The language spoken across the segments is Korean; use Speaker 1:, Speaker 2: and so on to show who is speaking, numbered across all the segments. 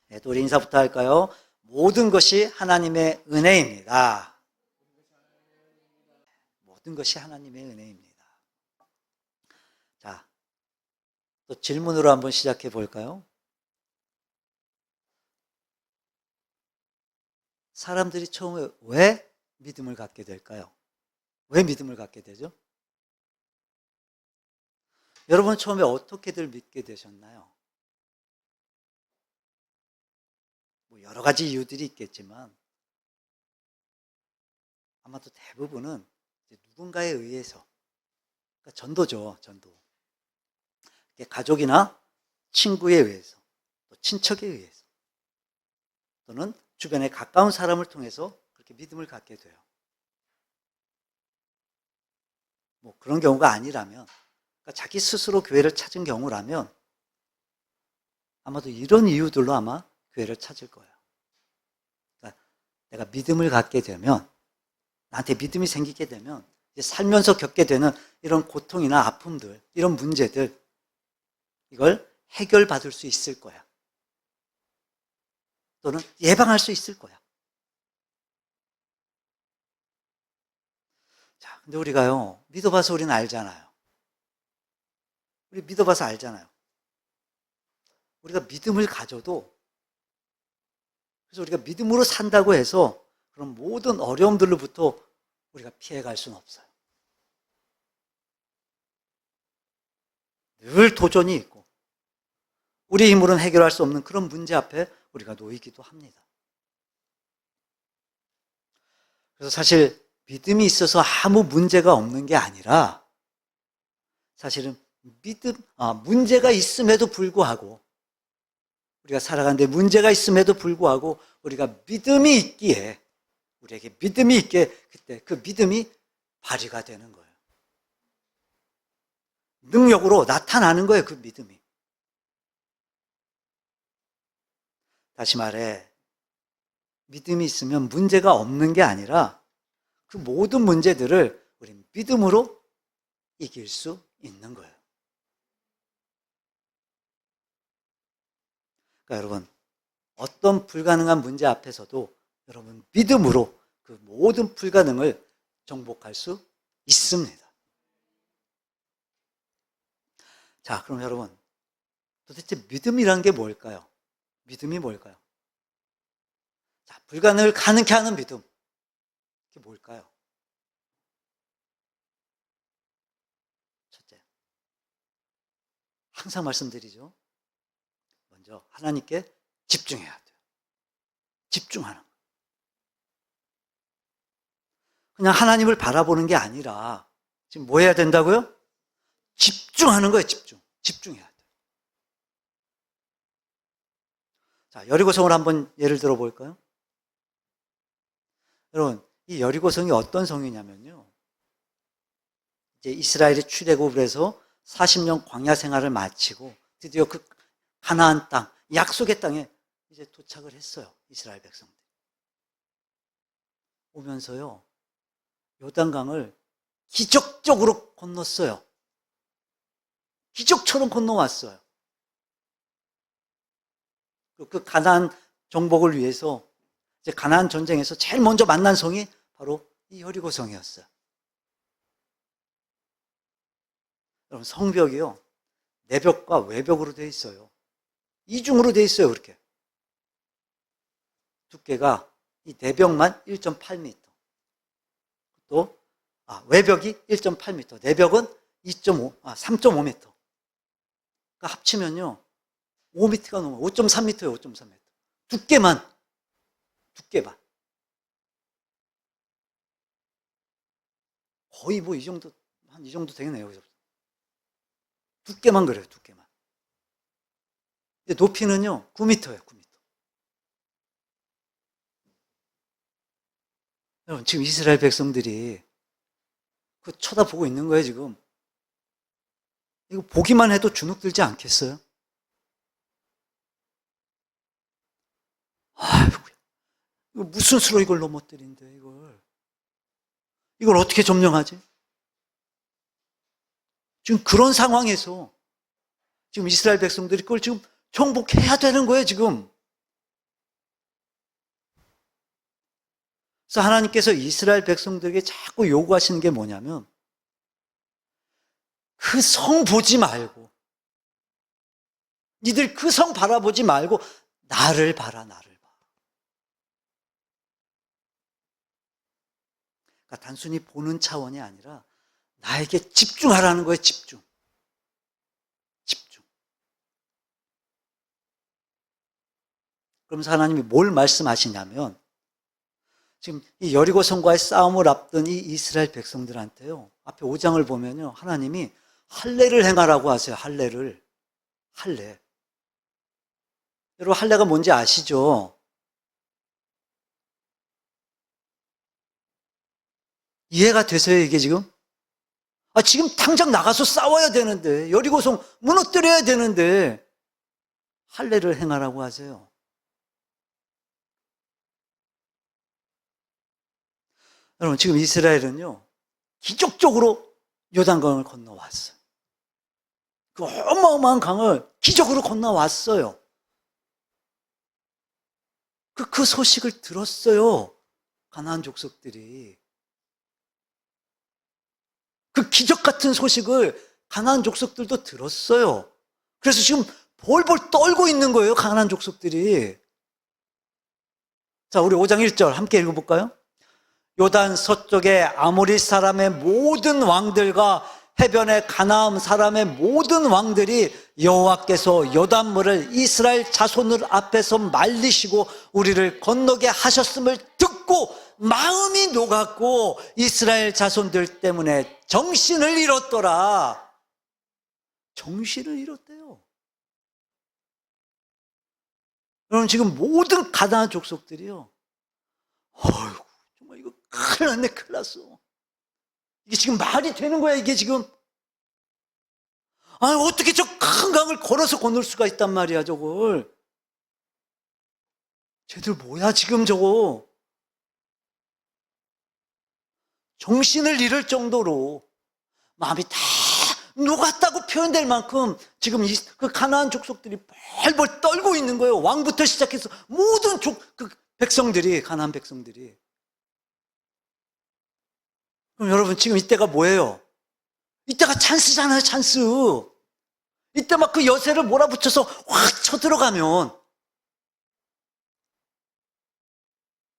Speaker 1: 네, 또 우리 인사부터 할까요? 모든 것이 하나님의 은혜입니다. 모든 것이 하나님의 은혜입니다. 자, 또 질문으로 한번 시작해 볼까요? 사람들이 처음에 왜 믿음을 갖게 될까요? 왜 믿음을 갖게 되죠? 여러분 처음에 어떻게들 믿게 되셨나요? 뭐 여러 가지 이유들이 있겠지만 아마도 대부분은 누군가에 의해서, 그러니까 전도죠, 전도. 가족이나 친구에 의해서, 또 친척에 의해서, 또는 주변에 가까운 사람을 통해서 그렇게 믿음을 갖게 돼요. 뭐 그런 경우가 아니라면, 그러니까 자기 스스로 교회를 찾은 경우라면 아마도 이런 이유들로 아마 교회를 찾을 거예요. 그러니까 내가 믿음을 갖게 되면, 나한테 믿음이 생기게 되면 이제 살면서 겪게 되는 이런 고통이나 아픔들, 이런 문제들, 이걸 해결받을 수 있을 거야. 또는 예방할 수 있을 거야. 자, 근데 우리가요, 믿어봐서 우리는 알잖아요. 우리 믿어봐서 알잖아요. 우리가 믿음을 가져도, 그래서 우리가 믿음으로 산다고 해서 그런 모든 어려움들로부터 우리가 피해갈 수는 없어요. 늘 도전이 있고 우리 힘으로는 해결할 수 없는 그런 문제 앞에 우리가 놓이기도 합니다. 그래서 사실 믿음이 있어서 아무 문제가 없는 게 아니라, 사실은 문제가 있음에도 불구하고, 우리가 살아가는데 문제가 있음에도 불구하고 우리가 믿음이 있기에, 우리에게 믿음이 있기에 그때 그 믿음이 발휘가 되는 거예요. 능력으로 나타나는 거예요, 그 믿음이. 다시 말해, 믿음이 있으면 문제가 없는 게 아니라 그 모든 문제들을 우리 믿음으로 이길 수 있는 거예요. 그러니까 여러분, 어떤 불가능한 문제 앞에서도 여러분 믿음으로 그 모든 불가능을 정복할 수 있습니다. 자, 그럼 여러분, 도대체 믿음이란 게 뭘까요? 믿음이 뭘까요? 자, 불가능을 가능케 하는 믿음. 그게 뭘까요? 첫째, 항상 말씀드리죠. 먼저 하나님께 집중해야 돼요. 집중하는 거예요. 그냥 하나님을 바라보는 게 아니라 지금 뭐 해야 된다고요? 집중하는 거예요, 집중. 집중해야 돼요. 자, 여리고성을 한번 예를 들어 볼까요? 여러분, 이 여리고성이 어떤 성이냐면요, 이제 이스라엘이 출애굽을 해서 40년 광야 생활을 마치고 드디어 그 가나안 땅, 약속의 땅에 이제 도착을 했어요, 이스라엘 백성들. 오면서요, 요단강을 기적적으로 건넜어요. 기적처럼 건너왔어요. 그 가나안 정복을 위해서 이제 가나안 전쟁에서 제일 먼저 만난 성이 바로 이 여리고성이었어요. 여러분, 성벽이요, 내벽과 외벽으로 되어 있어요. 이중으로 되어 있어요, 그렇게. 두께가 이 내벽만 1.8m. 또 외벽이 1.8m, 내벽은 3.5m. 그러니까 합치면요 5m가 넘어요. 5.3m예요, 5.3m. 두께만. 거의 뭐 이 정도, 한 이 정도 되겠네요, 여기서. 두께만 그래요, 두께만. 높이는요 9m예요, 9m. 여러분, 지금 이스라엘 백성들이 그 쳐다보고 있는 거예요, 지금. 이거 보기만 해도 주눅 들지 않겠어요? 아이고, 이거 무슨 수로 이걸 넘어뜨린대, 이걸 어떻게 점령하지? 지금 그런 상황에서 지금 이스라엘 백성들이 그걸 지금 정복해야 되는 거예요, 지금. 그래서 하나님께서 이스라엘 백성들에게 자꾸 요구하시는 게 뭐냐면 그 성 보지 말고 니들 그 성 바라보지 말고 나를 봐라, 나를 봐. 그러니까 단순히 보는 차원이 아니라 나에게 집중하라는 거예요, 집중. 집중. 그러면서 하나님이 뭘 말씀하시냐면 지금 이 여리고성과의 싸움을 앞둔 이 이스라엘 백성들한테요. 앞에 5장을 보면요. 하나님이 할례를 행하라고 하세요. 할례를. 할례. 여러분 할례가 뭔지 아시죠? 이해가 되세요, 이게 지금? 지금 당장 나가서 싸워야 되는데, 여리고성 무너뜨려야 되는데, 할례를 행하라고 하세요. 여러분, 지금 이스라엘은요, 기적적으로 요단강을 건너왔어요. 그 어마어마한 강을 기적으로 건너왔어요. 그 소식을 들었어요. 가나안 족속들이. 그 기적 같은 소식을 가나안 족속들도 들었어요. 그래서 지금 볼볼 떨고 있는 거예요, 가나안 족속들이. 자, 우리 5장 1절 함께 읽어볼까요? 요단 서쪽의 아모리 사람의 모든 왕들과 해변의 가나안 사람의 모든 왕들이 여호와께서 요단물을 이스라엘 자손을 앞에서 말리시고 우리를 건너게 하셨음을 듣고 마음이 녹았고 이스라엘 자손들 때문에 정신을 잃었더라. 정신을 잃었대요. 여러분 지금 모든 가나안 족속들이요. 어휴, 정말 이거 큰일 났네, 큰일 났어. 이게 지금 말이 되는 거야, 이게 지금. 어떻게 저 큰 강을 걸어서 건널 수가 있단 말이야, 저걸. 쟤들 뭐야, 지금 저거. 정신을 잃을 정도로 마음이 다 녹았다고 표현될 만큼 지금 그 가나안 족속들이 벌벌 떨고 있는 거예요. 왕부터 시작해서 모든 그 백성들이, 가나안 백성들이. 그럼 여러분 지금 이때가 뭐예요? 이때가 찬스잖아요, 찬스. 이때 막 그 여세를 몰아붙여서 확 쳐들어가면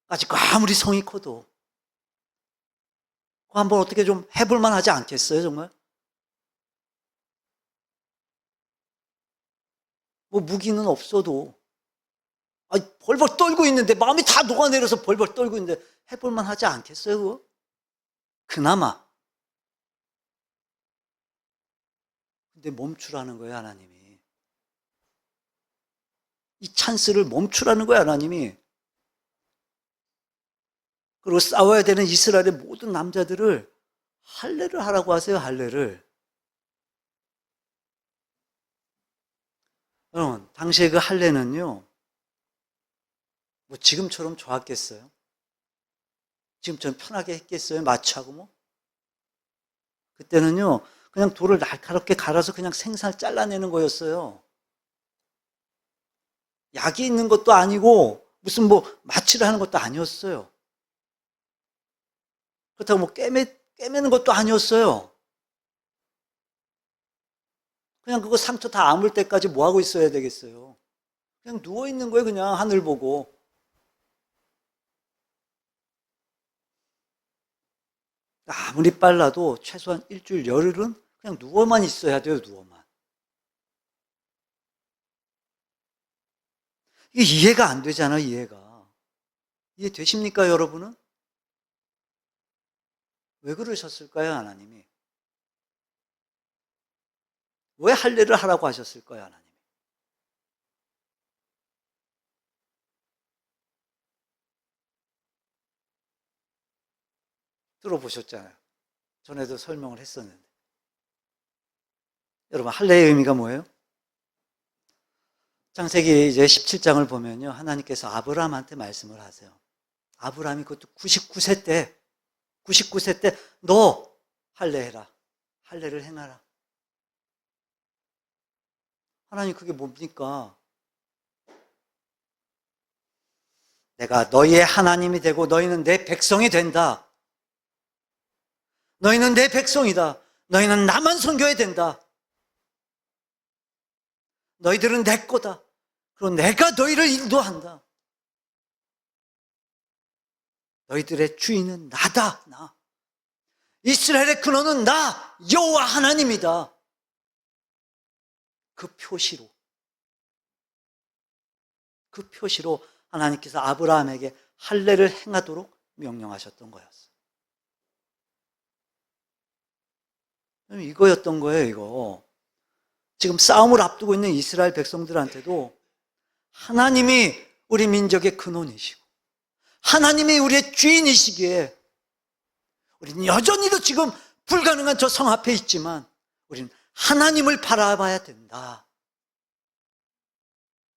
Speaker 1: 아직 아무리 성이 커도 한번 어떻게 좀 해볼만 하지 않겠어요, 정말? 뭐 무기는 없어도 벌벌 떨고 있는데 마음이 다 녹아내려서 벌벌 떨고 있는데 해볼만 하지 않겠어요, 그거? 그나마. 근데 멈추라는 거예요, 하나님이. 이 찬스를 멈추라는 거예요, 하나님이. 그리고 싸워야 되는 이스라엘의 모든 남자들을 할례를 하라고 하세요, 할례를. 여러분, 당시에 그 할례는요, 뭐 지금처럼 좋았겠어요? 지금처럼 편하게 했겠어요? 마취하고 뭐? 그때는요, 그냥 돌을 날카롭게 갈아서 그냥 생살 잘라내는 거였어요. 약이 있는 것도 아니고, 무슨 뭐 마취를 하는 것도 아니었어요. 그렇다고 뭐 꿰매는 것도 아니었어요. 그냥 그거 상처 다 아물 때까지 뭐 하고 있어야 되겠어요? 그냥 누워 있는 거예요, 그냥 하늘 보고. 아무리 빨라도 최소한 일주일, 열흘은 그냥 누워만 있어야 돼요, 누워만. 이게 이해가 안 되잖아요, 이해가. 이해되십니까, 여러분은? 왜 그러셨을까요, 하나님이? 왜 할례를 하라고 하셨을까요, 하나님이? 들어보셨잖아요. 전에도 설명을 했었는데. 여러분, 할례의 의미가 뭐예요? 창세기 이제 17장을 보면요. 하나님께서 아브라함한테 말씀을 하세요. 아브라함이 그것도 99세 때 너 할례해라. 할례를 행하라. 하나님 그게 뭡니까? 내가 너희의 하나님이 되고 너희는 내 백성이 된다. 너희는 내 백성이다. 너희는 나만 섬겨야 된다. 너희들은 내 거다. 그리고 내가 너희를 인도한다. 너희들의 주인은 나다. 나. 이스라엘의 근원은 나 여호와 하나님이다. 그 표시로 하나님께서 아브라함에게 할례를 행하도록 명령하셨던 거였어요. 이거였던 거예요, 이거. 지금 싸움을 앞두고 있는 이스라엘 백성들한테도 하나님이 우리 민족의 근원이시고 하나님이 우리의 주인이시기에 우리는 여전히도 지금 불가능한 저 성 앞에 있지만 우리는 하나님을 바라봐야 된다.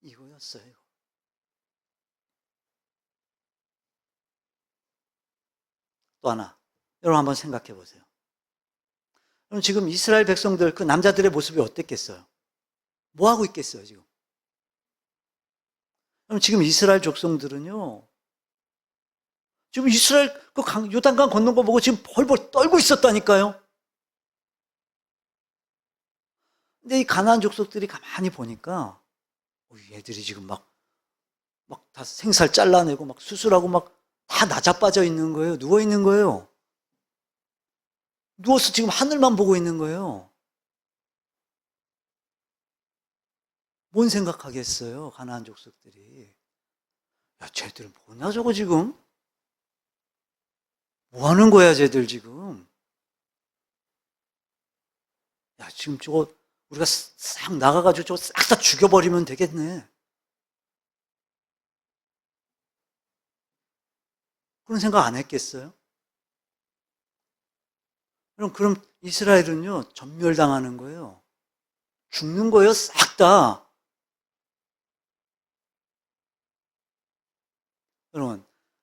Speaker 1: 이거였어요. 또 하나, 여러분 한번 생각해 보세요. 그럼 지금 이스라엘 백성들, 그 남자들의 모습이 어땠겠어요? 뭐 하고 있겠어요, 지금? 그럼 지금 이스라엘 족속들은요, 지금 이스라엘 그 요단강 건넌 거 보고 지금 벌벌 떨고 있었다니까요. 근데 이 가나안 족속들이 가만히 보니까 얘들이 지금 막 다 생살 잘라내고 막 수술하고 막 다 나자빠져 있는 거예요. 누워 있는 거예요. 누워서 지금 하늘만 보고 있는 거예요. 뭔 생각하겠어요, 가나안 족속들이. 야, 쟤들 뭐냐 저거 지금? 뭐 하는 거야 쟤들 지금? 야, 지금 저거 우리가 싹 나가가지고 저거 싹 다 죽여버리면 되겠네. 그런 생각 안 했겠어요? 그럼 이스라엘은요, 전멸당하는 거예요. 죽는 거예요, 싹 다. 여러분,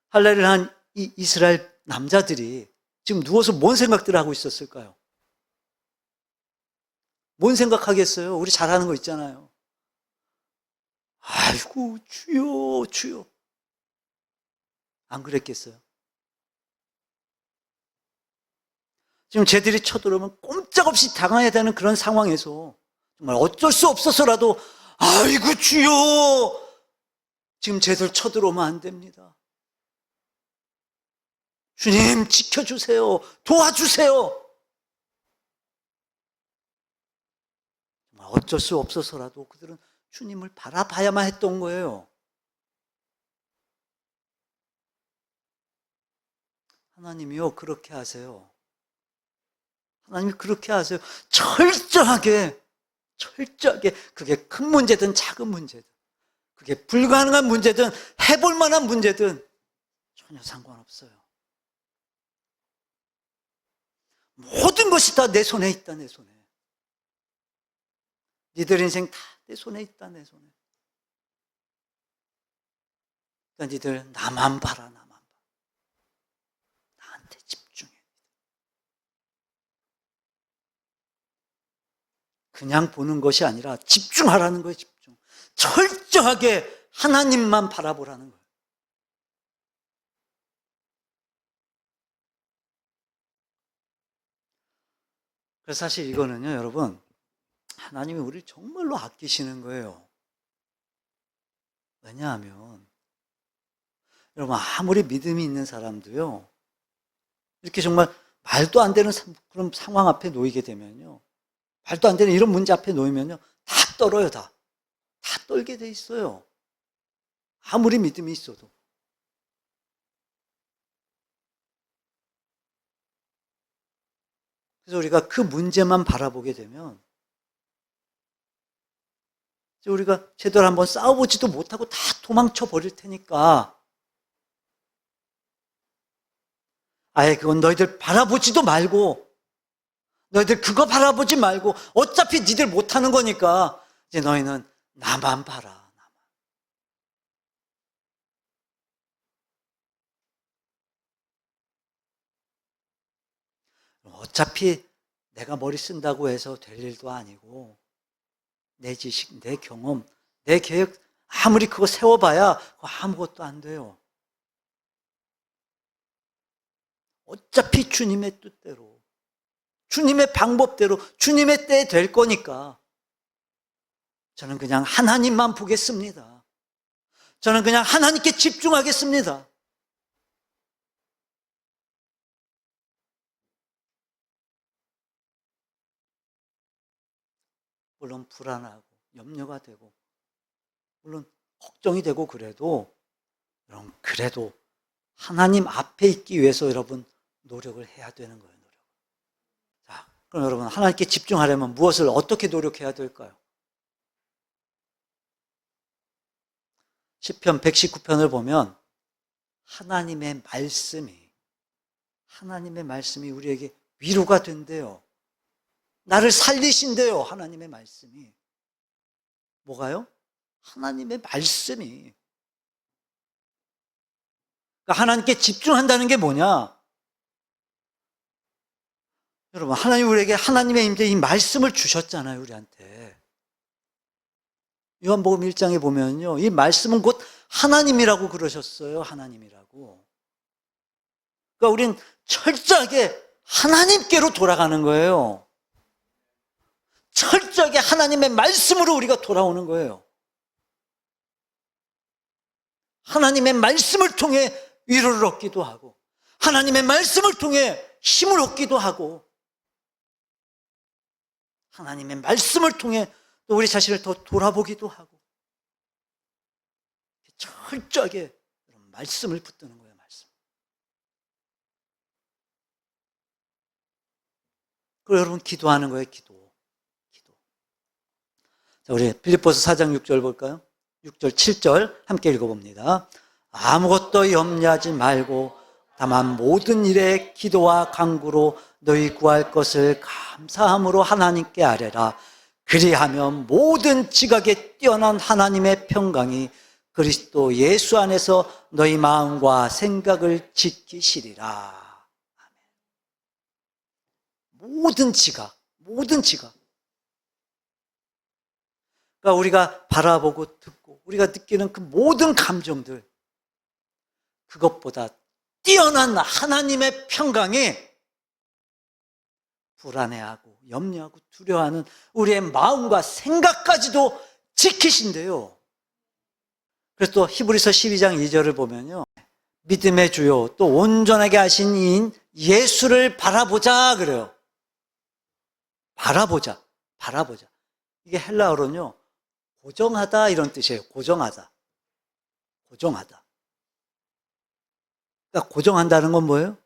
Speaker 1: 할례를 한 이 이스라엘 남자들이 지금 누워서 뭔 생각들을 하고 있었을까요? 뭔 생각하겠어요? 우리 잘하는 거 있잖아요. 아이고, 주여, 주여. 안 그랬겠어요? 지금 쟤들이 쳐들어오면 꼼짝없이 당해야 되는 그런 상황에서 정말 어쩔 수 없어서라도 아이고 주여, 지금 쟤들 쳐들어오면 안 됩니다. 주님 지켜주세요. 도와주세요. 정말 어쩔 수 없어서라도 그들은 주님을 바라봐야만 했던 거예요. 하나님이요, 그렇게 하세요. 하나님이 그렇게 하세요. 철저하게, 그게 큰 문제든 작은 문제든, 그게 불가능한 문제든 해볼 만한 문제든 전혀 상관없어요. 모든 것이 다 내 손에 있다, 내 손에. 니들 인생 다 내 손에 있다, 내 손에. 그러니까 니들 나만 봐라, 나만 봐. 나한테 집중해. 그냥 보는 것이 아니라 집중하라는 거예요, 집중. 철저하게 하나님만 바라보라는 거예요. 그래서 사실 이거는요, 여러분, 하나님이 우리를 정말로 아끼시는 거예요. 왜냐하면 여러분, 아무리 믿음이 있는 사람도요, 이렇게 정말 말도 안 되는 그런 상황 앞에 놓이게 되면요, 말도 안 되는 이런 문제 앞에 놓이면요, 다 떨어요, 다 떨게 돼 있어요. 아무리 믿음이 있어도. 그래서 우리가 그 문제만 바라보게 되면 우리가 제대로 한번 싸워보지도 못하고 다 도망쳐 버릴 테니까 아예 그건 너희들 바라보지도 말고, 너희들 그거 바라보지 말고, 어차피 니들 못하는 거니까 이제 너희는 나만 봐라, 나만. 어차피 내가 머리 쓴다고 해서 될 일도 아니고, 내 지식, 내 경험, 내 계획 아무리 그거 세워봐야 그거 아무것도 안 돼요. 어차피 주님의 뜻대로, 주님의 방법대로, 주님의 때에 될 거니까 저는 그냥 하나님만 보겠습니다. 저는 그냥 하나님께 집중하겠습니다. 물론 불안하고 염려가 되고 물론 걱정이 되고 그래도 여러분, 그래도 하나님 앞에 있기 위해서 여러분 노력을 해야 되는 거예요. 노력. 자, 그럼 여러분 하나님께 집중하려면 무엇을 어떻게 노력해야 될까요? 시편 119편을 보면 하나님의 말씀이 우리에게 위로가 된대요. 나를 살리신대요. 하나님의 말씀이. 뭐가요? 하나님의 말씀이. 그러니까 하나님께 집중한다는 게 뭐냐? 여러분, 하나님 우리에게 하나님의 임재 이 말씀을 주셨잖아요, 우리한테. 요한복음 1장에 보면요, 이 말씀은 곧 하나님이라고 그러셨어요. 하나님이라고. 그러니까 우린 철저하게 하나님께로 돌아가는 거예요. 철저하게 하나님의 말씀으로 우리가 돌아오는 거예요. 하나님의 말씀을 통해 위로를 얻기도 하고 하나님의 말씀을 통해 힘을 얻기도 하고 하나님의 말씀을 통해 또 우리 자신을 더 돌아보기도 하고 철저하게 말씀을 붙드는 거예요. 말씀. 그리고 여러분 기도하는 거예요. 기도. 자, 우리 빌립보서 4장 6절 볼까요? 6절 7절 함께 읽어봅니다. 아무것도 염려하지 말고 다만 모든 일에 기도와 간구로 너희 구할 것을 감사함으로 하나님께 아뢰라. 그리하면 모든 지각에 뛰어난 하나님의 평강이 그리스도 예수 안에서 너희 마음과 생각을 지키시리라. 모든 지각. 그러니까 우리가 바라보고 듣고 우리가 느끼는 그 모든 감정들, 그것보다 뛰어난 하나님의 평강이 불안해하고 염려하고 두려워하는 우리의 마음과 생각까지도 지키신대요. 그래서 또 히브리서 12장 2절을 보면요, 믿음의 주요 또 온전하게 하신 이인 예수를 바라보자 그래요. 바라보자. 이게 헬라어로는요, 고정하다 이런 뜻이에요. 고정하다. 그러니까 고정한다는 건 뭐예요?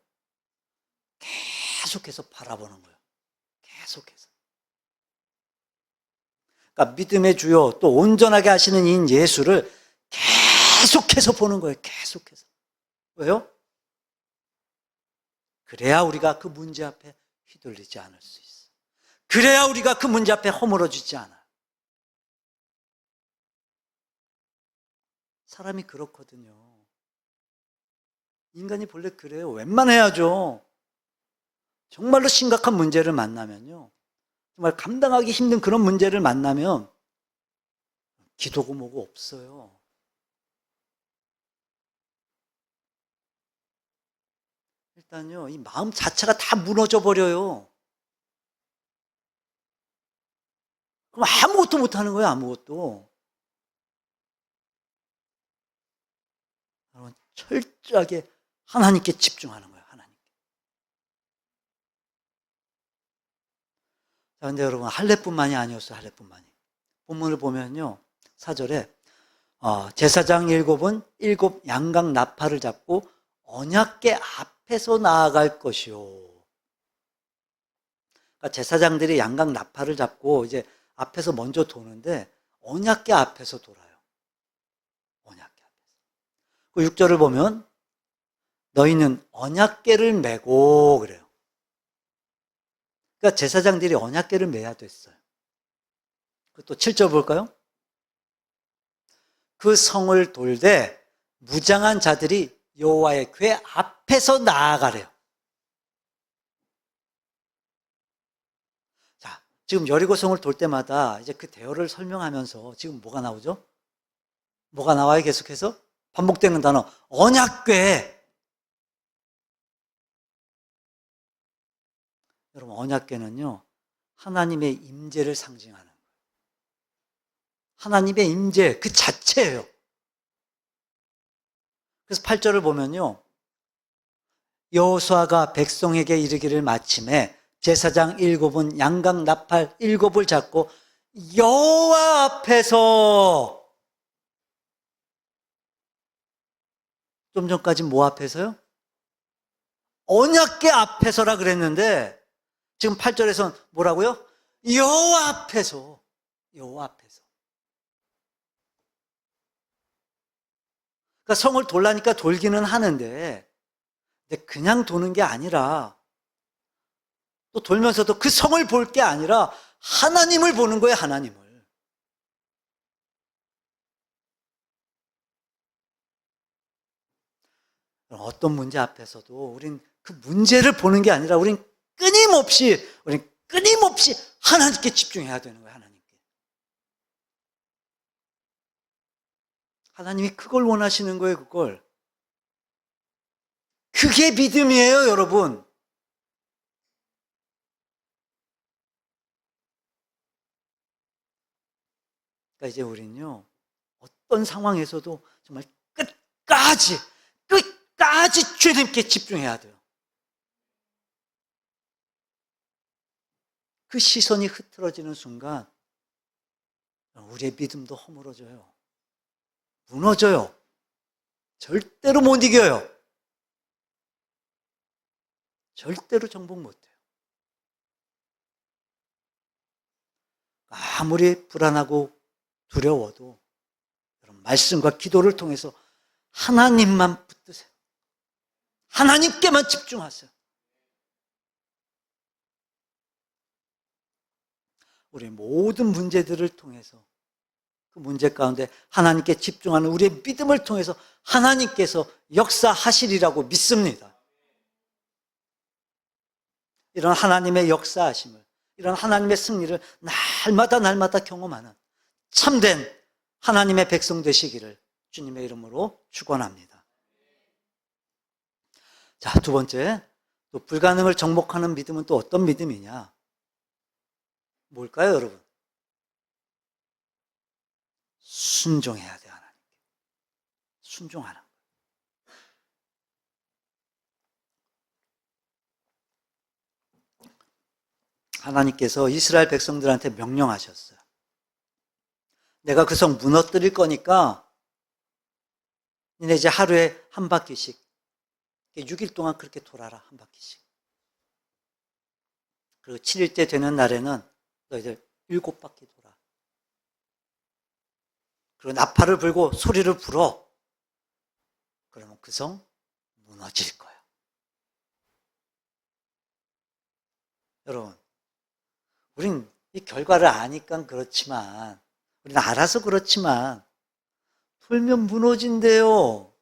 Speaker 1: 계속해서 바라보는 거예요. 계속해서. 그러니까 믿음의 주요 또 온전하게 하시는 이인 예수를 계속해서 보는 거예요. 계속해서. 왜요? 그래야 우리가 그 문제 앞에 휘둘리지 않을 수 있어. 그래야 우리가 그 문제 앞에 허물어지지 않아요. 사람이 그렇거든요. 인간이 본래 그래요. 웬만해야죠. 정말로 심각한 문제를 만나면요, 정말 감당하기 힘든 그런 문제를 만나면 기도고 뭐고 없어요. 일단요, 이 마음 자체가 다 무너져 버려요. 그럼 아무것도 못하는 거예요. 아무것도. 여러분, 철저하게 하나님께 집중하는 거예요. 하나님께. 자, 근데 여러분, 할례뿐만이 아니었어요. 할례뿐만이. 본문을 보면요, 4절에 제사장 7은 7 양각 나팔을 잡고 언약궤 앞에서 나아갈 것이요. 그러니까 제사장들이 양각 나팔을 잡고 이제 앞에서 먼저 도는데 언약궤 앞에서 돌아요. 언약궤 앞에서. 그 6절을 보면 너희는 언약궤를 메고 그래요. 그러니까 제사장들이 언약궤를 메야 됐어요. 또 7절 볼까요? 그 성을 돌되 무장한 자들이 여호와의 궤 앞에서 나아가래요. 자, 지금 여리고성을 돌 때마다 이제 그 대열을 설명하면서 지금 뭐가 나오죠? 뭐가 나와요? 계속해서 반복되는 단어, 언약궤. 여러분, 언약궤는요, 하나님의 임재를 상징하는 거예요. 하나님의 임재 그 자체예요. 그래서 8절을 보면요, 여호수아가 백성에게 이르기를 마침에 제사장 7은 양각 나팔 7을 잡고 여호와 앞에서, 좀 전까지 뭐 앞에서요? 언약궤 앞에서라 그랬는데 지금 8절에서는 뭐라고요? 여호와 앞에서. 여호와 앞에서. 그러니까 성을 돌라니까 돌기는 하는데, 근데 그냥 도는 게 아니라, 또 돌면서도 그 성을 볼 게 아니라 하나님을 보는 거예요, 하나님을. 어떤 문제 앞에서도 우린 그 문제를 보는 게 아니라 우린 끊임없이 하나님께 집중해야 되는 거예요, 하나님께. 하나님이 그걸 원하시는 거예요, 그걸. 그게 믿음이에요, 여러분. 그러니까 이제 우리는요, 어떤 상황에서도 정말 끝까지 주님께 집중해야 돼요. 그 시선이 흐트러지는 순간 우리의 믿음도 허물어져요. 무너져요. 절대로 못 이겨요. 절대로 정복 못해요. 아무리 불안하고 두려워도 여러분, 말씀과 기도를 통해서 하나님만 붙드세요. 하나님께만 집중하세요. 우리의 모든 문제들을 통해서, 그 문제 가운데 하나님께 집중하는 우리의 믿음을 통해서 하나님께서 역사하시리라고 믿습니다. 이런 하나님의 역사하심을, 이런 하나님의 승리를 날마다 경험하는 참된 하나님의 백성 되시기를 주님의 이름으로 축원합니다. 자, 두 번째, 또 불가능을 정복하는 믿음은 또 어떤 믿음이냐? 뭘까요, 여러분? 순종해야 돼요, 하나님께. 순종하는 거예요. 하나님께서 이스라엘 백성들한테 명령하셨어요. 내가 그 성 무너뜨릴 거니까 니네 이제 하루에 한 바퀴씩, 6일 동안 그렇게 돌아라, 한 바퀴씩. 그리고 7일째 되는 날에는 너희들 7바퀴 돌아. 그리고 나팔을 불고 소리를 불어. 그러면 그 성 무너질 거야. 여러분, 우린 이 결과를 아니까 그렇지만, 우리는 알아서 그렇지만, 돌면 무너진대요.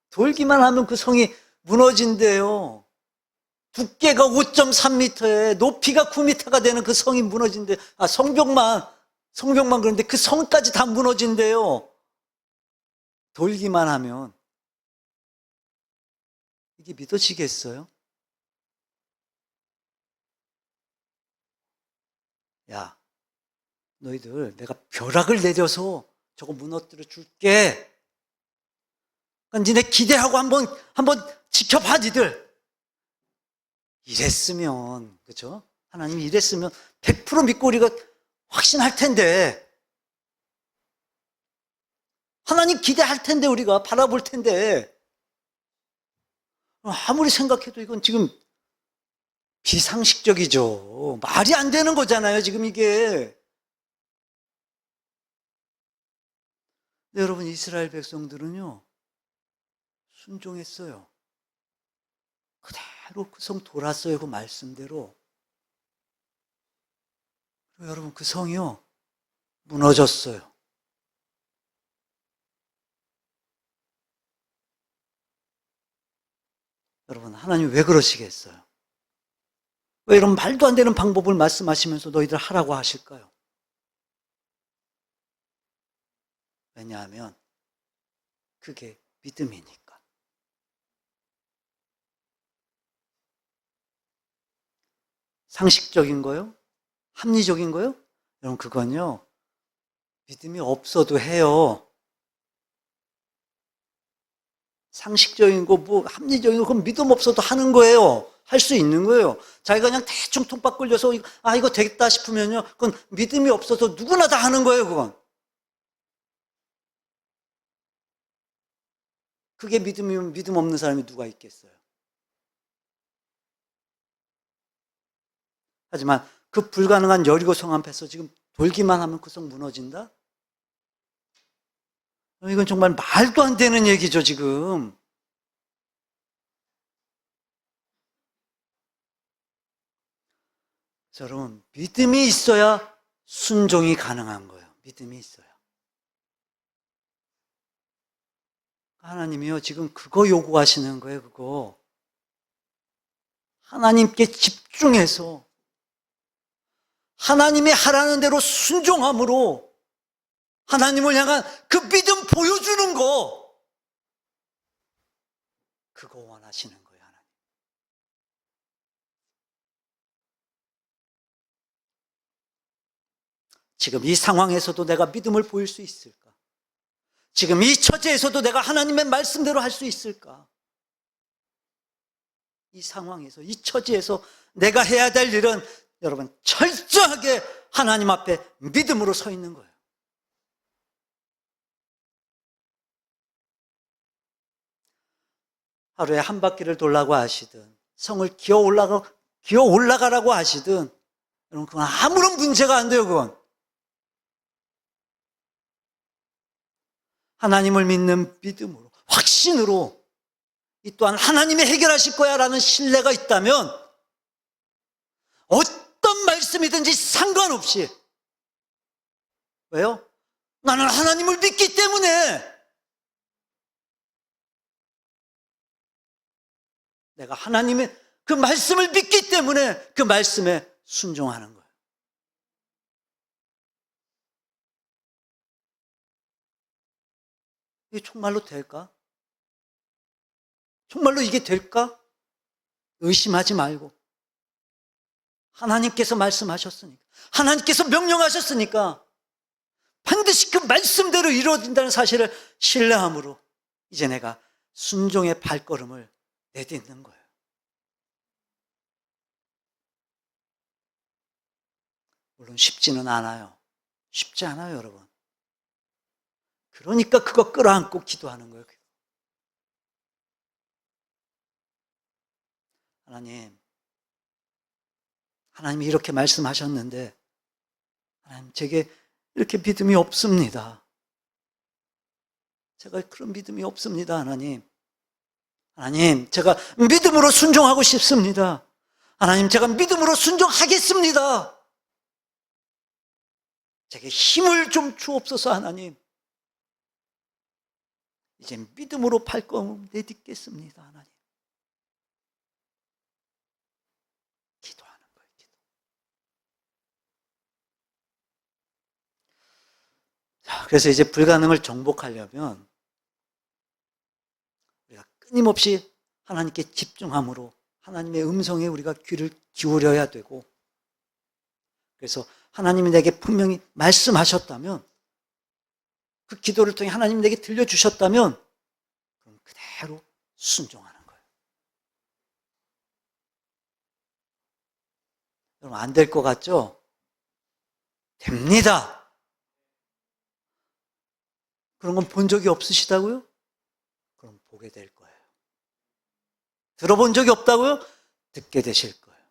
Speaker 1: 돌기만 하면 그 성이 무너진대요. 두께가 5.3m에 높이가 9m가 되는 그 성이 무너진대요. 성벽만 그런데 그 성까지 다 무너진대요. 돌기만 하면. 이게 믿어지겠어요? 야, 너희들 내가 벼락을 내려서 저거 무너뜨려 줄게. 그러니까 니네 기대하고 한번 지켜봐, 니들. 이랬으면, 그죠? 하나님이 이랬으면 100% 믿고 우리가 확신할 텐데, 하나님 기대할 텐데, 우리가 바라볼 텐데, 아무리 생각해도 이건 지금 비상식적이죠. 말이 안 되는 거잖아요, 지금 이게. 근데 여러분, 이스라엘 백성들은요, 순종했어요. 그대로 그 성 돌았어요, 그 말씀대로. 그리고 여러분, 그 성이요, 무너졌어요. 여러분, 하나님 왜 그러시겠어요? 왜 이런 말도 안 되는 방법을 말씀하시면서 너희들 하라고 하실까요? 왜냐하면 그게 믿음이니까. 상식적인 거요? 합리적인 거요? 여러분, 그건요, 믿음이 없어도 해요. 상식적인 거, 뭐, 합리적인 거, 그건 믿음 없어도 하는 거예요. 할 수 있는 거예요. 자기가 그냥 대충 통박 걸려서, 이거 되겠다 싶으면요, 그건 믿음이 없어서 누구나 다 하는 거예요, 그건. 그게 믿음이면 믿음 없는 사람이 누가 있겠어요. 하지만 그 불가능한 여리고 성 앞에서 지금 돌기만 하면 그 성 무너진다? 이건 정말 말도 안 되는 얘기죠, 지금. 여러분, 믿음이 있어야 순종이 가능한 거예요. 믿음이 있어요. 하나님이요, 지금 그거 요구하시는 거예요, 그거. 하나님께 집중해서 하나님이 하라는 대로 순종함으로 하나님을 향한 그 믿음 보여주는 거, 그거 원하시는 거예요, 하나님. 지금 이 상황에서도 내가 믿음을 보일 수 있을까? 지금 이 처지에서도 내가 하나님의 말씀대로 할 수 있을까? 이 상황에서, 이 처지에서 내가 해야 될 일은 여러분, 철저하게 하나님 앞에 믿음으로 서 있는 거예요. 하루에 한 바퀴를 돌라고 하시든 성을 기어 올라가라고 하시든 여러분, 그건 아무런 문제가 안 돼요. 그건 하나님을 믿는 믿음으로, 확신으로, 이 또한 하나님이 해결하실 거야 라는 신뢰가 있다면 어떤 말씀이든지 상관없이, 왜요? 나는 하나님을 믿기 때문에 내가 하나님의 그 말씀을 믿기 때문에 그 말씀에 순종하는 거예요. 이게 정말로 될까? 정말로 이게 될까? 의심하지 말고 하나님께서 말씀하셨으니까, 하나님께서 명령하셨으니까 반드시 그 말씀대로 이루어진다는 사실을 신뢰함으로 이제 내가 순종의 발걸음을 내딛는 거예요. 물론 쉽지는 않아요. 쉽지 않아요, 여러분. 그러니까 그거 끌어안고 기도하는 거예요. 하나님이 이렇게 말씀하셨는데 하나님, 제게 이렇게 믿음이 없습니다. 제가 그런 믿음이 없습니다, 하나님. 하나님, 제가 믿음으로 순종하고 싶습니다. 하나님, 제가 믿음으로 순종하겠습니다. 제게 힘을 좀 주옵소서, 하나님. 이제 믿음으로 발걸음 내딛겠습니다, 하나님. 기도하는 거예요, 기도. 자, 그래서 이제 불가능을 정복하려면 우리가 끊임없이 하나님께 집중함으로 하나님의 음성에 우리가 귀를 기울여야 되고, 그래서 하나님이 내게 분명히 말씀하셨다면, 그 기도를 통해 하나님이 내게 들려주셨다면 그럼 그대로 순종하는 거예요. 여러분, 안 될 것 같죠? 됩니다. 그런 건 본 적이 없으시다고요? 그럼 보게 될 거예요. 들어본 적이 없다고요? 듣게 되실 거예요.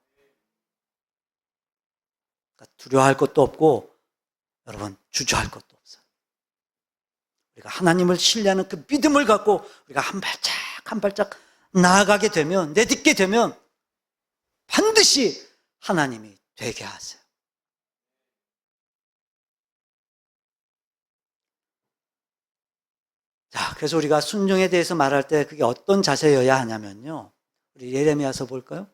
Speaker 1: 그러니까 두려워할 것도 없고, 여러분, 주저할 것도 없어요. 우리가 하나님을 신뢰하는 그 믿음을 갖고 우리가 한 발짝 한 발짝 나아가게 되면, 내딛게 되면 반드시 하나님이 되게 하세요. 자, 그래서 우리가 순종에 대해서 말할 때 그게 어떤 자세여야 하냐면요, 우리 예레미야서 볼까요?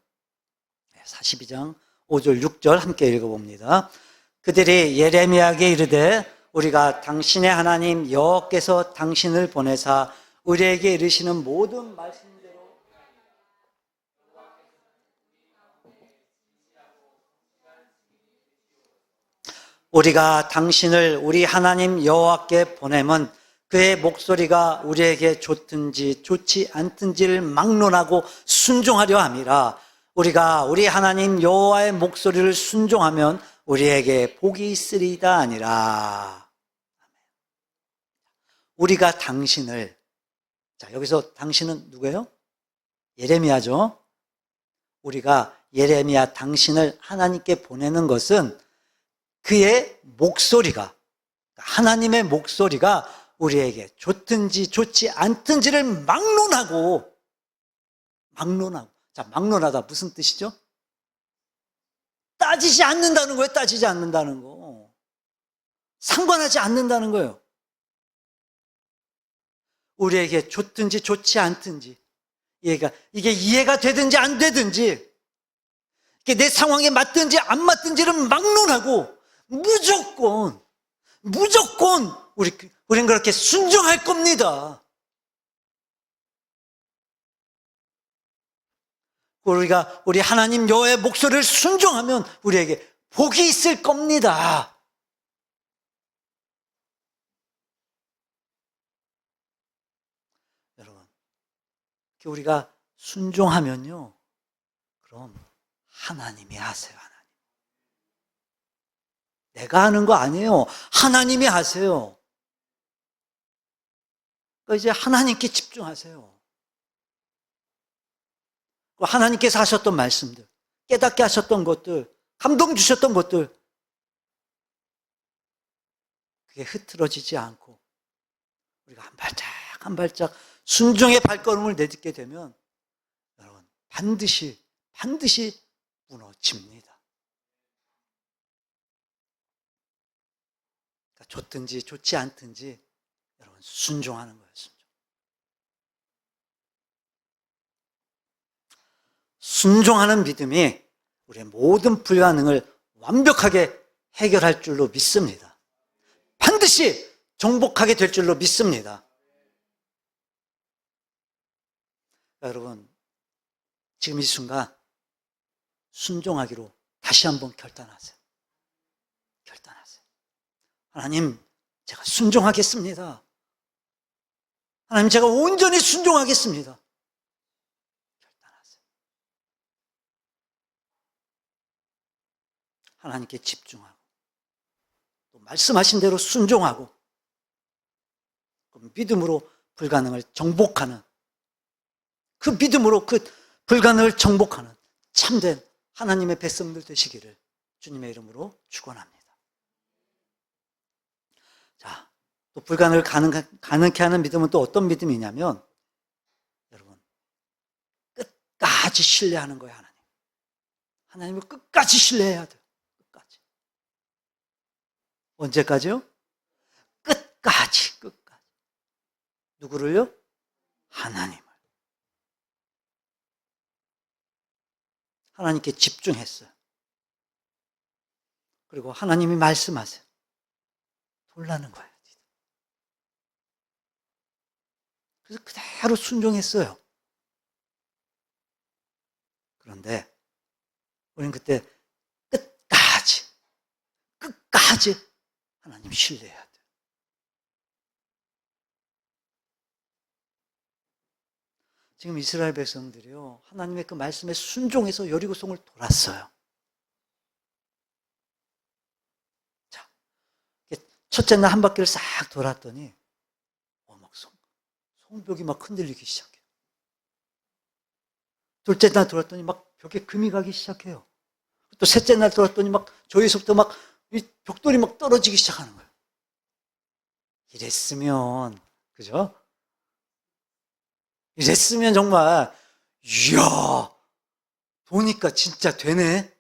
Speaker 1: 42장 5절 6절 함께 읽어봅니다. 그들이 예레미야에게 이르되 우리가 당신의 하나님 여호와께서 당신을 보내사 우리에게 이르시는 모든 말씀대로 우리가 당신을 우리 하나님 여호와께 보내면 그의 목소리가 우리에게 좋든지 좋지 않든지를 막론하고 순종하려 함이라. 우리가 우리 하나님 여호와의 목소리를 순종하면 우리에게 복이 있으리이다 아니라. 우리가 당신을, 자, 여기서 당신은 누구예요? 예레미야죠. 우리가 예레미야 당신을 하나님께 보내는 것은 그의 목소리가, 하나님의 목소리가 우리에게 좋든지 좋지 않든지를 막론하고. 자, 막론하다 무슨 뜻이죠? 따지지 않는다는 거예요. 따지지 않는다는 거. 상관하지 않는다는 거예요. 우리에게 좋든지 좋지 않든지, 이게 이해가 되든지 안 되든지, 이게 내 상황에 맞든지 안 맞든지를 막론하고 무조건 우린 그렇게 순종할 겁니다. 우리가 우리 하나님 여호와의 목소리를 순종하면 우리에게 복이 있을 겁니다. 여러분, 우리가 순종하면요, 그럼 하나님이 하세요. 하나님. 내가 하는 거 아니에요. 하나님이 하세요. 그러니까 이제 하나님께 집중하세요. 하나님께서 하셨던 말씀들, 깨닫게 하셨던 것들, 감동 주셨던 것들, 그게 흐트러지지 않고 우리가 한 발짝 한 발짝 순종의 발걸음을 내딛게 되면 여러분 반드시 무너집니다. 그러니까 좋든지 좋지 않든지 여러분 순종하는 거예요. 순종하는 믿음이 우리의 모든 불가능을 완벽하게 해결할 줄로 믿습니다. 반드시 정복하게 될 줄로 믿습니다. 여러분, 지금 이 순간 순종하기로 다시 한번 결단하세요. 하나님, 제가 순종하겠습니다. 하나님, 제가 온전히 순종하겠습니다. 하나님께 집중하고 또 말씀하신 대로 순종하고 믿음으로 불가능을 정복하는, 그 믿음으로 그 불가능을 정복하는 참된 하나님의 백성들 되시기를 주님의 이름으로 축원합니다. 자, 또 불가능을 가능케 하는 믿음은 또 어떤 믿음이냐면 여러분 끝까지 신뢰하는 거예요. 하나님을 끝까지 신뢰해야 돼요. 언제까지요? 끝까지. 누구를요? 하나님을. 하나님께 집중했어요. 그리고 하나님이 말씀하세요. 놀라는 거예요. 그래서 그대로 순종했어요. 그런데 우리는 그때 끝까지 하나님 신뢰해야 돼요. 지금 이스라엘 백성들이요, 하나님의 그 말씀에 순종해서 여리고성을 돌았어요. 자, 첫째 날 한 바퀴를 싹 돌았더니 막 성벽이 막 흔들리기 시작해요. 둘째 날 돌았더니 막 벽에 금이 가기 시작해요. 또 셋째 날 돌았더니 막 저기서부터 막 이 벽돌이 막 떨어지기 시작하는 거예요. 이랬으면, 그죠? 이랬으면 정말, 이야, 보니까 진짜 되네.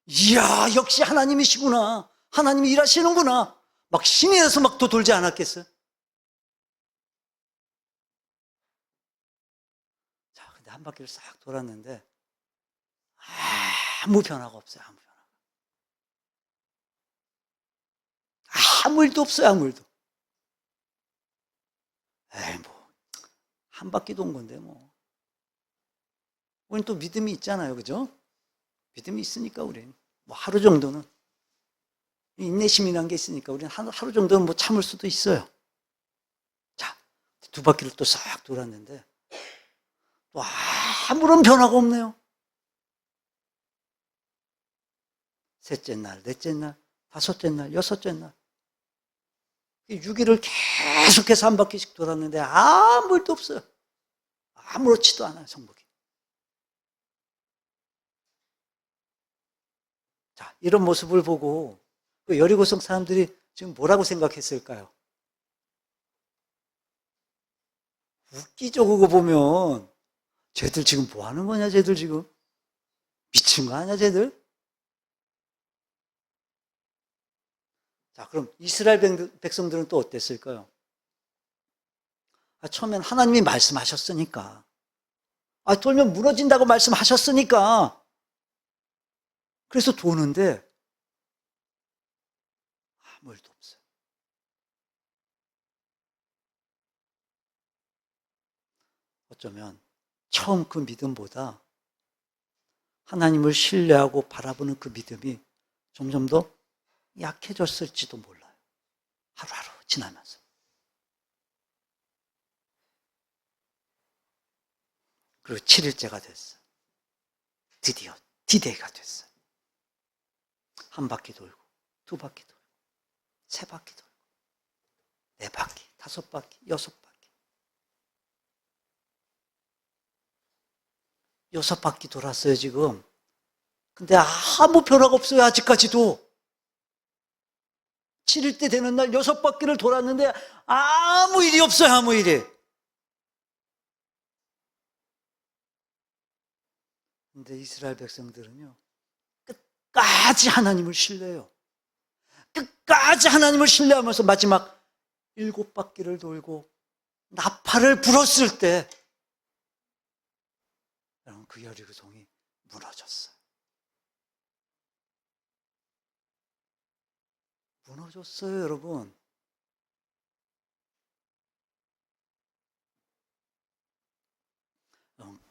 Speaker 1: 이야, 역시 하나님이시구나. 하나님이 일하시는구나. 막 신이 나서 막 또 돌지 않았겠어요? 자, 근데 한 바퀴를 싹 돌았는데, 아무 변화가 없어요. 아무 일도 없어요. 아무 일도. 에이, 한 바퀴 돈 건데 우린 또 믿음이 있잖아요. 그죠? 믿음이 있으니까 우린 하루 정도는 인내심이라는 게 있으니까 우리는 하루 정도는 뭐 참을 수도 있어요. 자, 두 바퀴를 또 싹 돌았는데 또 아무런 변화가 없네요. 셋째 날, 넷째 날, 다섯째 날, 여섯째 날. 6일을 계속해서 한 바퀴씩 돌았는데 아무 일도 없어요. 아무렇지도 않아요, 성복이. 자, 이런 모습을 보고 그 여리고성 사람들이 지금 뭐라고 생각했을까요? 웃기죠, 그거 보면. 쟤들 지금 뭐 하는 거냐, 쟤들 지금? 미친 거 아니야, 쟤들? 자, 그럼 이스라엘 백성들은 또 어땠을까요? 처음엔 하나님이 말씀하셨으니까. 돌면 무너진다고 말씀하셨으니까. 그래서 도는데 아무 일도 없어요. 어쩌면 처음 그 믿음보다 하나님을 신뢰하고 바라보는 그 믿음이 점점 더 약해졌을지도 몰라요. 하루하루 지나면서. 그리고 7일째가 됐어요. 드디어 디데이가 됐어요. 한 바퀴 돌고, 두 바퀴 돌고, 세 바퀴 돌고, 네 바퀴, 다섯 바퀴, 여섯 바퀴. 여섯 바퀴 돌았어요, 지금. 근데 아무 변화가 없어요, 아직까지도. 7일째 되는 날 여섯 바퀴를 돌았는데 아무 일이 없어요, 아무 일이. 근데 이스라엘 백성들은요, 끝까지 하나님을 신뢰해요. 끝까지 하나님을 신뢰하면서 마지막 7바퀴를 돌고 나팔을 불었을 때 여러분, 그 여리고성이 무너졌어요. 무너졌어요, 여러분.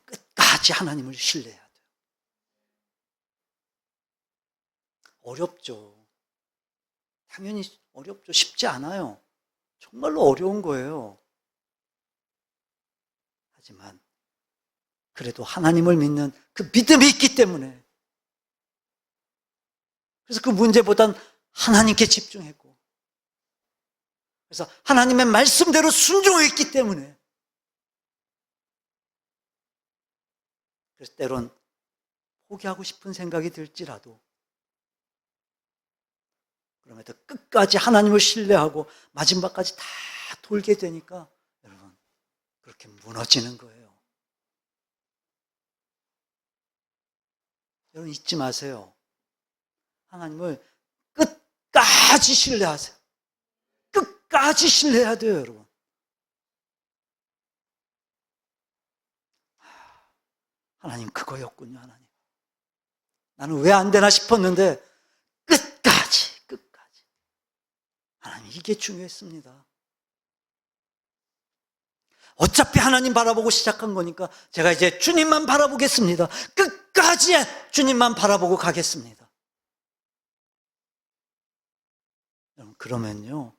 Speaker 1: 끝까지 하나님을 신뢰해야 돼요. 어렵죠. 당연히 어렵죠. 쉽지 않아요. 정말로 어려운 거예요. 하지만 그래도 하나님을 믿는 그 믿음이 있기 때문에, 그래서 그 문제보단 하나님께 집중했고, 그래서 하나님의 말씀대로 순종했기 때문에, 그래서 때론 포기하고 싶은 생각이 들지라도 그럼에도 끝까지 하나님을 신뢰하고 마지막까지 다 돌게 되니까 여러분, 그렇게 무너지는 거예요. 여러분, 잊지 마세요. 하나님을 끝까지 신뢰하세요. 끝까지 신뢰해야 돼요, 여러분. 하나님 그거였군요, 하나님. 나는 왜 안 되나 싶었는데 끝까지. 하나님, 이게 중요했습니다. 어차피 하나님 바라보고 시작한 거니까 제가 이제 주님만 바라보겠습니다. 끝까지 주님만 바라보고 가겠습니다. 여러분, 그러면요,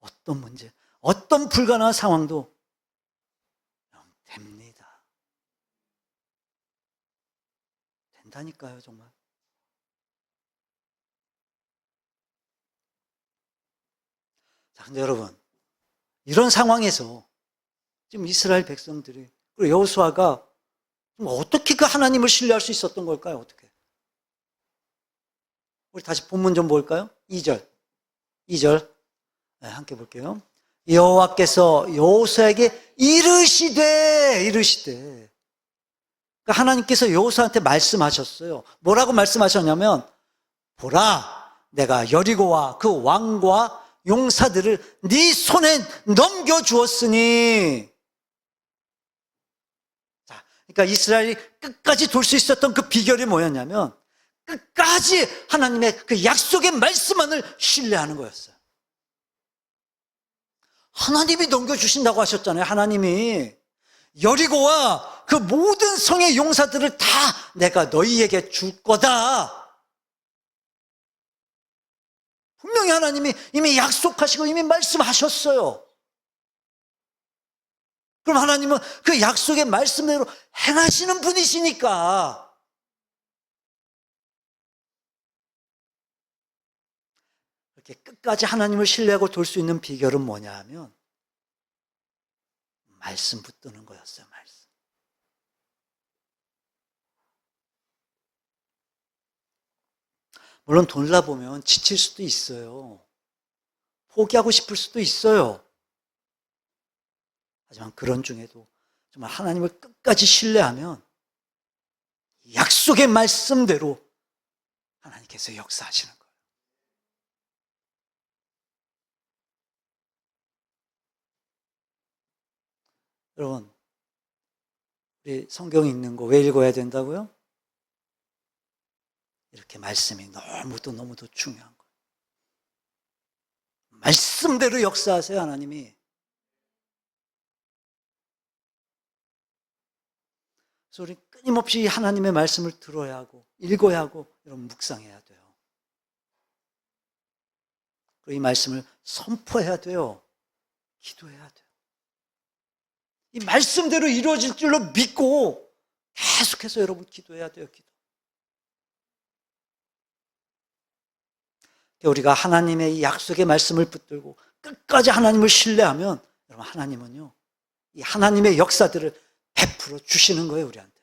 Speaker 1: 어떤 문제, 어떤 불가능한 상황도 됩니다. 된다니까요, 정말. 자, 근데 여러분, 이런 상황에서 지금 이스라엘 백성들이, 그리고 여호수아가 어떻게 그 하나님을 신뢰할 수 있었던 걸까요? 어떻게? 우리 다시 본문 좀 볼까요? 2절. 네, 함께 볼게요. 여호와께서 여호수아에게 이르시되. 그러니까 하나님께서 여호수아한테 말씀하셨어요. 뭐라고 말씀하셨냐면, 보라, 내가 여리고와 그 왕과 용사들을 네 손에 넘겨주었으니. 자, 그러니까 이스라엘이 끝까지 돌 수 있었던 그 비결이 뭐였냐면, 끝까지 하나님의 그 약속의 말씀만을 신뢰하는 거였어요. 하나님이 넘겨주신다고 하셨잖아요. 하나님이 여리고와 그 모든 성의 용사들을 다 내가 너희에게 줄 거다. 분명히 하나님이 이미 약속하시고 이미 말씀하셨어요. 그럼 하나님은 그 약속의 말씀대로 행하시는 분이시니까 이렇게 끝까지 하나님을 신뢰하고 돌 수 있는 비결은 뭐냐 하면 말씀 붙드는 거였어요. 말씀. 물론 돌아보면 지칠 수도 있어요. 포기하고 싶을 수도 있어요. 하지만 그런 중에도 정말 하나님을 끝까지 신뢰하면 약속의 말씀대로 하나님께서 역사하시는 거예요. 여러분, 우리 성경 읽는 거 왜 읽어야 된다고요? 이렇게 말씀이 너무도 중요한 거예요. 말씀대로 역사하세요, 하나님이. 그래서 우리 끊임없이 하나님의 말씀을 들어야 하고 읽어야 하고 여러분 묵상해야 돼요. 그리고 이 말씀을 선포해야 돼요. 기도해야 돼요. 이 말씀대로 이루어질 줄로 믿고 계속해서 여러분 기도해야 돼요. 기도. 우리가 하나님의 이 약속의 말씀을 붙들고 끝까지 하나님을 신뢰하면 여러분 하나님은요 이 하나님의 역사들을 베풀어 주시는 거예요. 우리한테.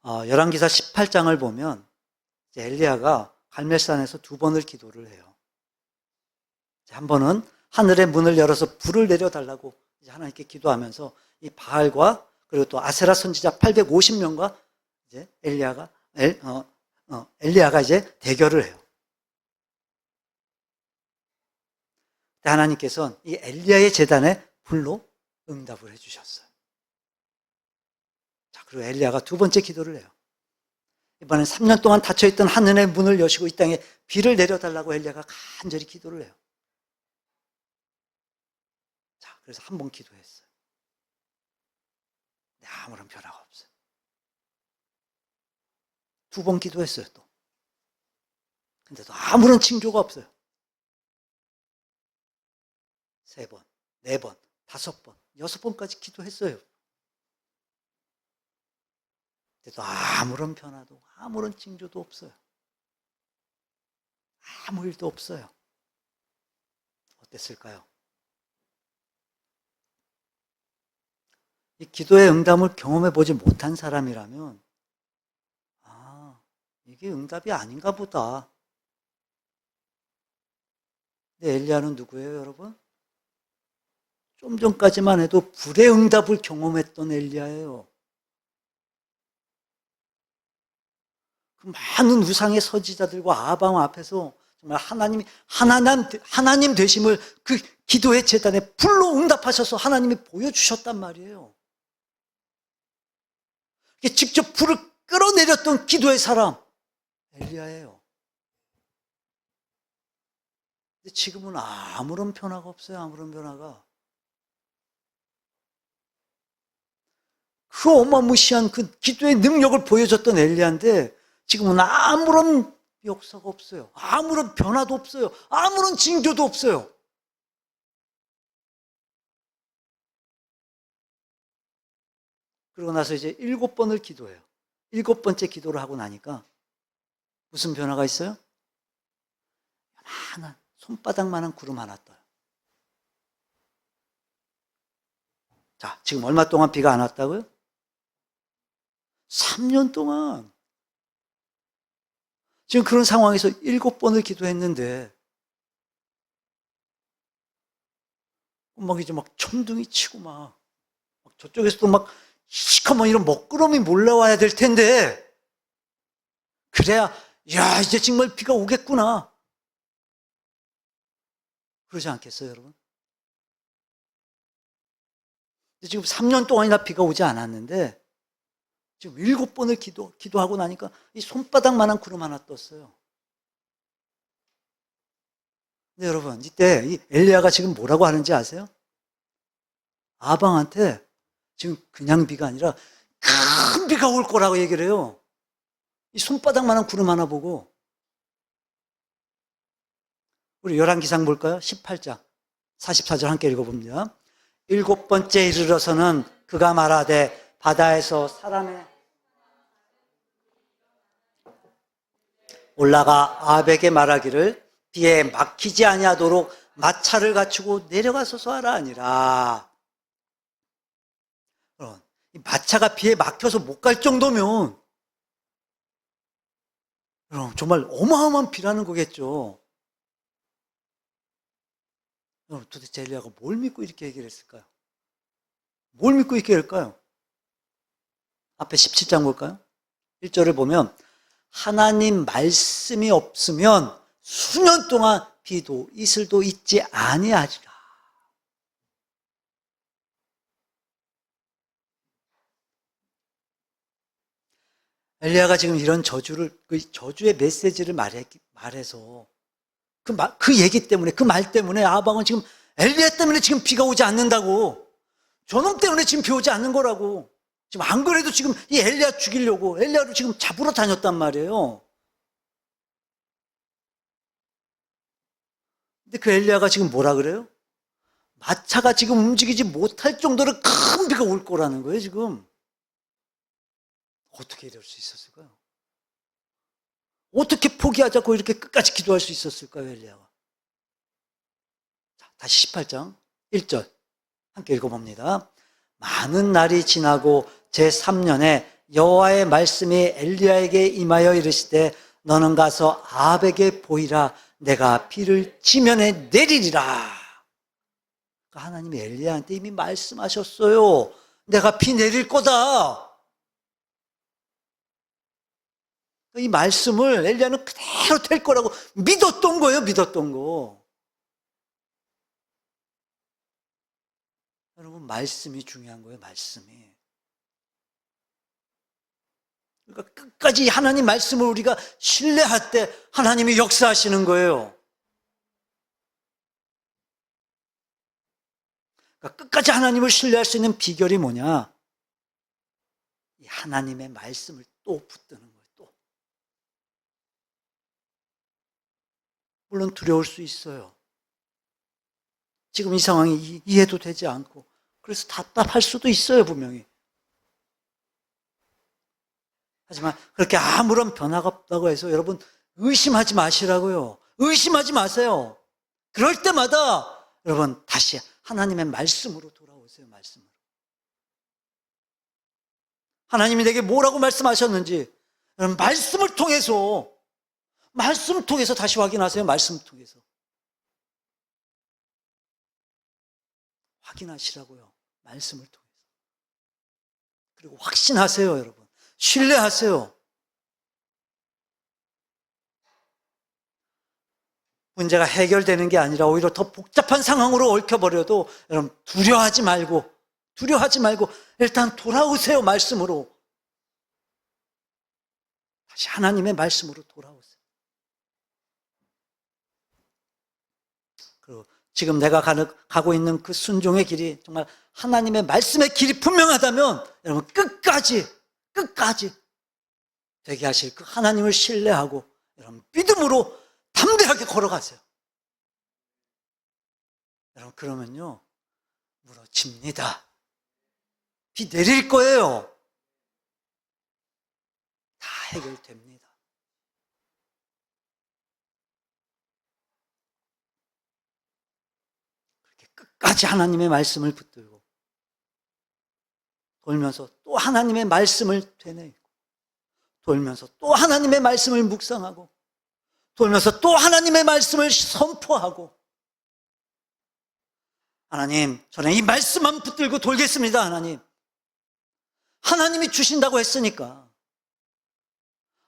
Speaker 1: 열왕기사 18장을 보면 엘리야가 갈멜산에서 2번을 기도를 해요. 한 번은 하늘의 문을 열어서 불을 내려달라고 하나님께 기도하면서 이 바알과 그리고 또 아세라 선지자 850명과 이제 엘리야가 이제 대결을 해요. 하나님께서는 이 엘리야의 제단에 불로 응답을 해주셨어요. 자, 그리고 엘리야가 2번째 기도를 해요. 이번엔 3년 동안 닫혀있던 하늘의 문을 여시고 이 땅에 비를 내려달라고 엘리야가 간절히 기도를 해요. 자, 그래서 1번 기도했어요. 근데 아무런 변화가 없어요. 2번 기도했어요, 또. 근데도 아무런 징조가 없어요. 3번, 4번, 5번, 6번까지 기도했어요. 그래도 아무런 변화도 아무런 징조도 없어요. 아무 일도 없어요. 어땠을까요? 이 기도의 응답을 경험해 보지 못한 사람이라면 이게 응답이 아닌가 보다. 근데 엘리야는 누구예요, 여러분? 좀 전까지만 해도 불의 응답을 경험했던 엘리야예요. 그 많은 우상의 서지자들과 아방 앞에서 정말 하나님 되심을 그 기도의 제단에 불로 응답하셔서 하나님이 보여주셨단 말이에요. 직접 불을 끌어내렸던 기도의 사람 엘리야예요. 근데 지금은 아무런 변화가 없어요. 아무런 변화가. 그 어마무시한 그 기도의 능력을 보여줬던 엘리야인데 지금은 아무런 역사가 없어요. 아무런 변화도 없어요. 아무런 징조도 없어요. 그러고 나서 이제 7번을 기도해요. 7번째 기도를 하고 나니까 무슨 변화가 있어요? 하나 손바닥만한 구름 하나 떠요. 자, 지금 얼마 동안 비가 안 왔다고요? 3년 동안. 지금 그런 상황에서 7번을 기도했는데 막 이제 막 천둥이 치고 막 저쪽에서도 막 시커먼 이런 먹구름이 몰려와야 될 텐데 그래야 야 이제 정말 비가 오겠구나. 그러지 않겠어요, 여러분? 지금 3년 동안이나 비가 오지 않았는데 지금 7번을 기도하고 나니까 이 손바닥만한 구름 하나 떴어요. 근데 여러분, 이때 이 엘리야가 지금 뭐라고 하는지 아세요? 아방한테 지금 그냥 비가 아니라 큰 비가 올 거라고 얘기를 해요. 이 손바닥만한 구름 하나 보고 우리 열왕기상 볼까요? 18장 44절 함께 읽어봅니다. 일곱 번째 이르러서는 그가 말하되 바다에서 사람의 올라가 아합에게 말하기를 비에 막히지 아니하도록 마차를 갖추고 내려가소서 하라 아니라. 이 마차가 비에 막혀서 못 갈 정도면 정말 어마어마한 비라는 거겠죠. 도대체 엘리야가 뭘 믿고 이렇게 얘기를 했을까요? 뭘 믿고 이렇게 할까요? 앞에 17장 볼까요? 1절을 보면 하나님 말씀이 없으면 수년 동안 비도 이슬도 있지 아니하리라. 엘리야가 지금 이런 저주의 메시지를 말해서 그 얘기 때문에, 그 말 때문에 아합왕은 지금 엘리야 때문에 지금 비가 오지 않는다고. 저놈 때문에 지금 비 오지 않는 거라고. 지금 안 그래도 지금 이 엘리야 죽이려고 엘리야를 지금 잡으러 다녔단 말이에요. 근데 그 엘리야가 지금 뭐라 그래요? 마차가 지금 움직이지 못할 정도로 큰 비가 올 거라는 거예요, 지금. 어떻게 이럴 수 있었을까요? 어떻게 포기하자고 이렇게 끝까지 기도할 수 있었을까요, 엘리야가? 자, 다시 18장 1절 함께 읽어봅니다. 많은 날이 지나고 제3년에 여호와의 말씀이 엘리야에게 임하여 이르시되 너는 가서 아합에게 보이라. 내가 비를 지면에 내리리라. 하나님이 엘리야한테 이미 말씀하셨어요. 내가 비 내릴 거다. 이 말씀을 엘리야는 그대로 될 거라고 믿었던 거예요. 믿었던 거. 여러분, 말씀이 중요한 거예요. 말씀이. 그러니까 끝까지 하나님 말씀을 우리가 신뢰할 때 하나님이 역사하시는 거예요. 그러니까 끝까지 하나님을 신뢰할 수 있는 비결이 뭐냐? 이 하나님의 말씀을 또 붙드는 거예요. 또. 물론 두려울 수 있어요. 지금 이 상황이 이해도 되지 않고 그래서 답답할 수도 있어요, 분명히. 하지만 그렇게 아무런 변화가 없다고 해서 여러분 의심하지 마시라고요. 의심하지 마세요. 그럴 때마다 여러분 다시 하나님의 말씀으로 돌아오세요. 말씀으로. 하나님이 내게 뭐라고 말씀하셨는지 여러분 말씀을 통해서 다시 확인하세요. 말씀을 통해서. 확인하시라고요. 말씀을 통해서. 그리고 확신하세요, 여러분. 신뢰하세요. 문제가 해결되는 게 아니라 오히려 더 복잡한 상황으로 얽혀버려도 여러분 두려워하지 말고 일단 돌아오세요. 말씀으로. 다시 하나님의 말씀으로 돌아오세요. 그리고 지금 내가 가고 있는 그 순종의 길이 정말 하나님의 말씀의 길이 분명하다면 여러분 끝까지 되게 하실 그 하나님을 신뢰하고 여러분 믿음으로 담대하게 걸어가세요. 여러분 그러면요 무너집니다. 비 내릴 거예요. 다 해결됩니다. 그렇게 끝까지 하나님의 말씀을 붙들고 돌면서 또 하나님의 말씀을 되뇌이고 돌면서 또 하나님의 말씀을 묵상하고 돌면서 또 하나님의 말씀을 선포하고 하나님, 저는 이 말씀만 붙들고 돌겠습니다. 하나님. 하나님이 주신다고 했으니까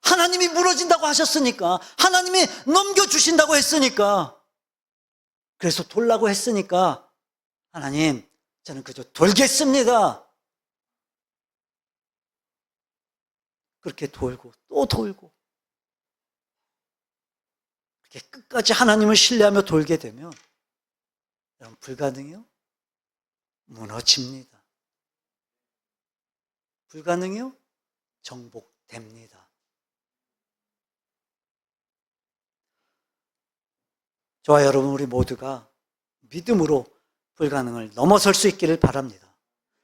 Speaker 1: 하나님이 무너진다고 하셨으니까 하나님이 넘겨주신다고 했으니까 그래서 돌라고 했으니까 하나님, 저는 그저 돌겠습니다. 그렇게 돌고 또 돌고 그렇게 끝까지 하나님을 신뢰하며 돌게 되면 여러분 불가능해요? 무너집니다. 불가능해요? 정복됩니다. 저와 여러분 우리 모두가 믿음으로 불가능을 넘어설 수 있기를 바랍니다.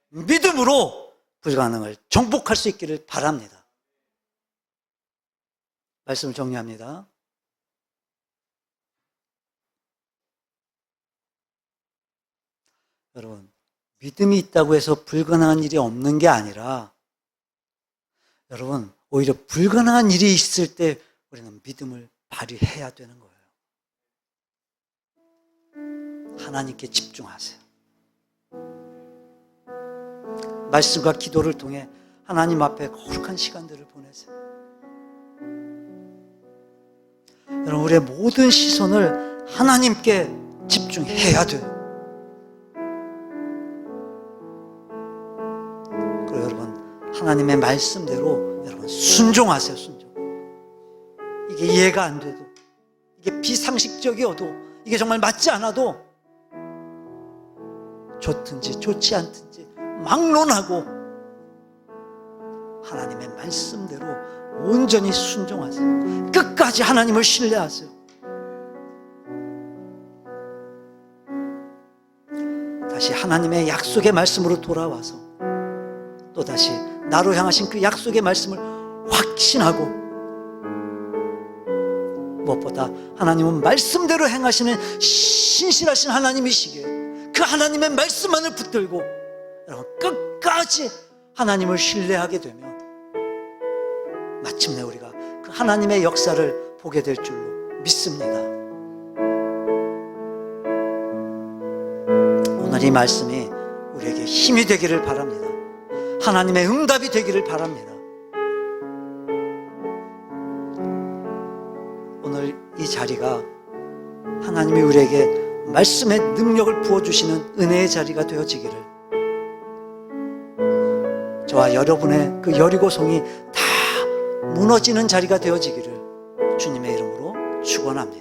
Speaker 1: 믿음으로 불가능을 정복할 수 있기를 바랍니다. 말씀을 정리합니다. 여러분, 믿음이 있다고 해서 불가능한 일이 없는 게 아니라 여러분, 오히려 불가능한 일이 있을 때 우리는 믿음을 발휘해야 되는 거예요. 하나님께 집중하세요. 말씀과 기도를 통해 하나님 앞에 거룩한 시간들을 보내세요. 여러분, 우리의 모든 시선을 하나님께 집중해야 돼요. 그리고 여러분, 하나님의 말씀대로 여러분 순종하세요. 순종. 이게 이해가 안 돼도, 이게 비상식적이어도, 이게 정말 맞지 않아도 좋든지 좋지 않든지 막론하고 하나님의 말씀대로 온전히 순종하세요. 끝까지 하나님을 신뢰하세요. 다시 하나님의 약속의 말씀으로 돌아와서 또다시 나로 향하신 그 약속의 말씀을 확신하고, 무엇보다 하나님은 말씀대로 행하시는 신실하신 하나님이시기에 그 하나님의 말씀만을 붙들고 여러분 끝까지 하나님을 신뢰하게 되면 마침내 우리가 그 하나님의 역사를 보게 될 줄로 믿습니다. 오늘 이 말씀이 우리에게 힘이 되기를 바랍니다. 하나님의 응답이 되기를 바랍니다. 오늘 이 자리가 하나님이 우리에게 말씀의 능력을 부어주시는 은혜의 자리가 되어지기를, 저와 여러분의 그 여리고성이 다 무너지는 자리가 되어지기를 주님의 이름으로 축원합니다.